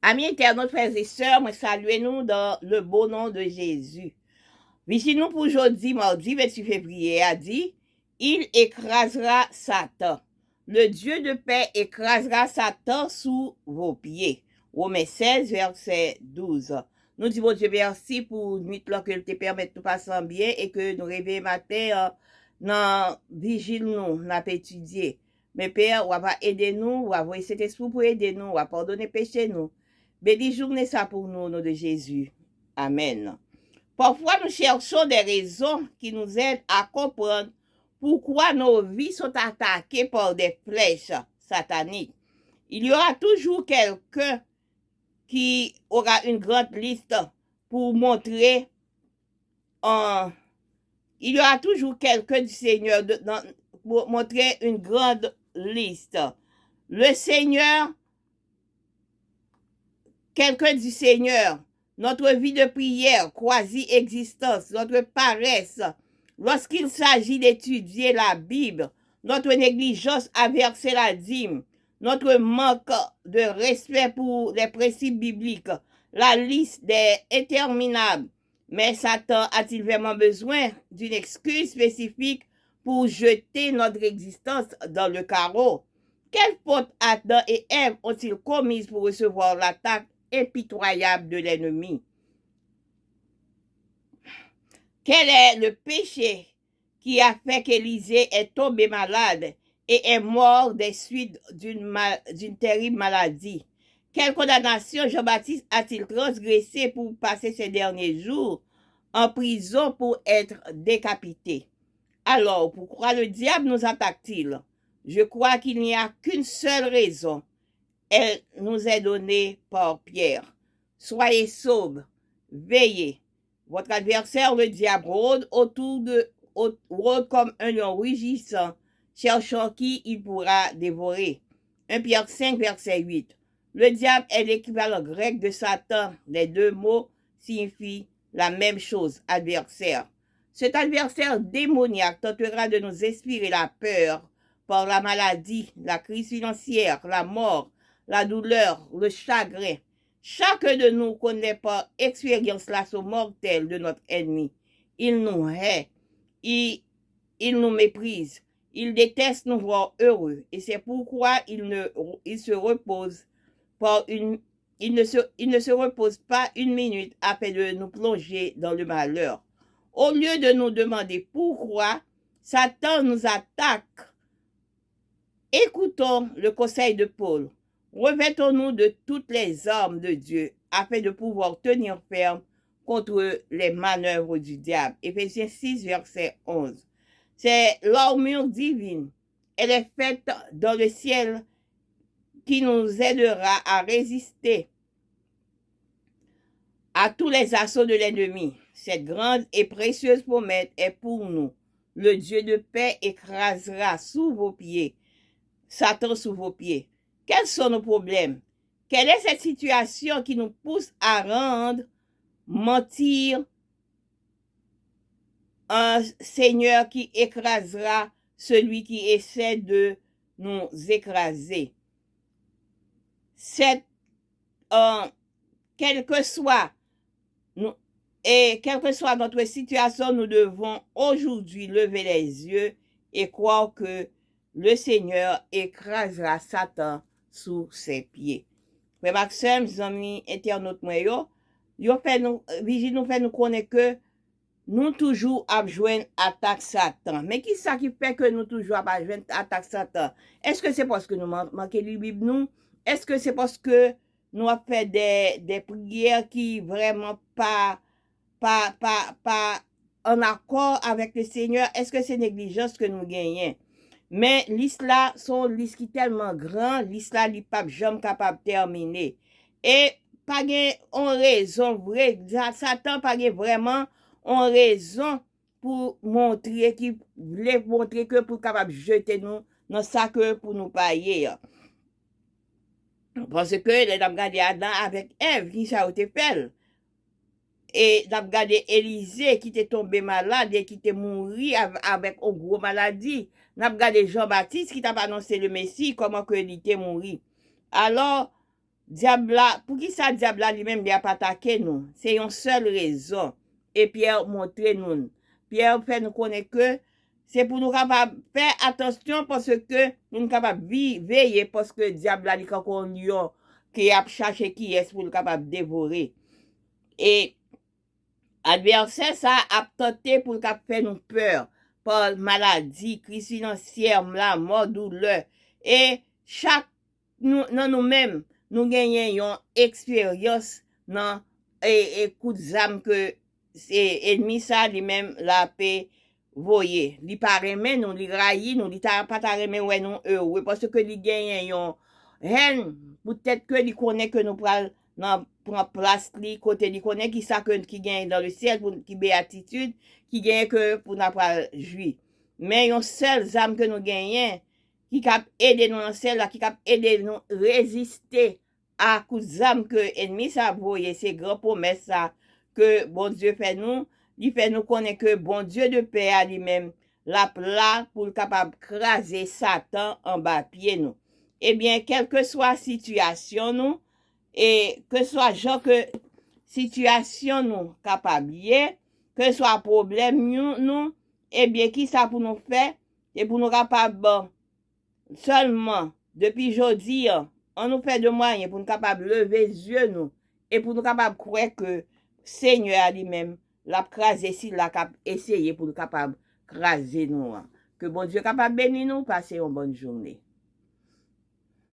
Amis internautes, frères et sœurs, moi saluez-nous dans le beau nom de Jésus. Visitez-nous pour aujourd'hui, mardi 28 février, a dit, il écrasera Satan. Le Dieu de paix écrasera Satan sous vos pieds. Romains 16, verset 12. Nous disons Dieu merci pour nuit là que te permette de passer bien et que nous réveillons matin dans vigile nous, n'a pas étudié. Mais Père, on va aider nous, on va voir cet esprit pour aider nous, on va pardonner péché nous. Béni journée ça pour nous au nom de Jésus. Amen. Parfois, nous cherchons des raisons qui nous aident à comprendre pourquoi nos vies sont attaquées par des flèches sataniques. Il y aura toujours quelqu'un qui aura une grande liste pour montrer il y aura toujours quelqu'un du Seigneur pour montrer une grande liste. Le Seigneur, quelqu'un du Seigneur, notre vie de prière, quasi-existence, notre paresse, lorsqu'il s'agit d'étudier la Bible, notre négligence à verser la dîme, notre manque de respect pour les principes bibliques, la liste des interminables. Mais Satan a-t-il vraiment besoin d'une excuse spécifique pour jeter notre existence dans le carreau? Quelles fautes Adam et Ève ont-ils commises pour recevoir l'attaque impitoyable de l'ennemi? Quel est le péché qui a fait qu'Élisée est tombé malade et est mort des suites d'une terrible maladie? Quelle condamnation Jean-Baptiste a-t-il transgressé pour passer ses derniers jours en prison pour être décapité? Alors, pourquoi le diable nous attaque-t-il? Je crois qu'il n'y a qu'une seule raison. Elle nous est donnée par Pierre. Soyez sobres, veillez. Votre adversaire, le diable, rôde rôde comme un lion rugissant, cherchant qui il pourra dévorer. 1 Pierre 5, verset 8. Le diable est l'équivalent grec de Satan. Les deux mots signifient la même chose, adversaire. Cet adversaire démoniaque tentera de nous inspirer la peur par la maladie, la crise financière, la mort, la douleur, le chagrin. Chacun de nous connaît par expérience l'assaut mortel de notre ennemi. Il nous hait, il nous méprise, il déteste nous voir heureux, et c'est pourquoi il ne se repose pas une minute afin de nous plonger dans le malheur. Au lieu de nous demander pourquoi Satan nous attaque, écoutons le conseil de Paul. Revêtons-nous de toutes les armes de Dieu afin de pouvoir tenir ferme contre les manœuvres du diable. Éphésiens 6, verset 11. C'est l'armure divine. Elle est faite dans le ciel qui nous aidera à résister à tous les assauts de l'ennemi. Cette grande et précieuse promesse est pour nous. Le Dieu de paix écrasera sous vos pieds, Satan sous vos pieds. Quels sont nos problèmes? Quelle est cette situation qui nous pousse à rendre mentir un Seigneur qui écrasera celui qui essaie de nous écraser? Quelle que soit notre situation, nous devons aujourd'hui lever les yeux et croire que le Seigneur écrasera Satan sous ses pieds. Frère Maxime, amis internautes moi yo fait nous fait nous connaître que nous toujours à joindre attaque Satan. Mais qui ça qui fait que nous toujours à joindre attaque Satan? Est-ce que c'est parce que nous manquons la Bible nous? Est-ce que c'est parce que nous avons fait des prières qui vraiment pas en accord avec le Seigneur? Est-ce que c'est négligence que nous gagnons? Mais l'islam son liste qui tellement grand, l'islam n'est pas jamais capable de terminer. Et pas en raison vraie, Satan pas vraiment en raison pour montrer qu'il voulait montrer que pour capable jeter nous dans ça que pour nous payer. Parce que les dames regardé Adam avec Ève qui ça a été fait. Et n'a regardé Élisée qui était tombé malade et qui était mort avec une grosse maladie. N'a regardé Jean-Baptiste qui t'a annoncé le Messie, comment que il était mort. Alors, Diabla, pour qui ça diabla lui-même il a pas attaqué nous? C'est une seule raison. Et Pierre montre nous. Pierre fait nous connaître que c'est pour nous capables faire attention parce que nous sommes capables de veiller parce que diable a dit qu'on lion qui a cherché qui est pour nous capable dévorer. Et adversaire ça a tenté pour faire nous peur par maladie, crise financière, la mort, douleur. Et chaque nous-mêmes, nous gagnons une expérience dans et coup de zame que c'est ennemi ça lui-même la paix voyez. Li pa remen nous, li rayi nous, li ta pas ta remen ouais nous heureux parce que li gagne yon haine, peut-être que li connaît que nous pral dans prend place li côté li connaît qui ça que qui gagne dans le ciel pour qui béatitude qui gagne que pour n'a pas jouir. Mais yon seul âme que nous gagnons qui cap aider nous dans celle là qui cap aider nous résister à coup d'âme que ennemi ça voyé c'est grand promesse ça que bon Dieu fait nous, il fait nous connaître que bon Dieu de paix à lui-même la là pour capable craser Satan en bas pied nous. Eh bien quelle que soit la situation nous et que soit genre que situation nous capable que soit problème nous eh bien qui ça pour nous faire et pour nous capable seulement depuis jeudi on nous fait de moyens pour nous capable lever les yeux nous et pour nous capable croire que Seigneur lui-même l'a crasé si l'a essayé pour nous capable craser nous. Que bon Dieu capable bénir nous, passer une bonne journée.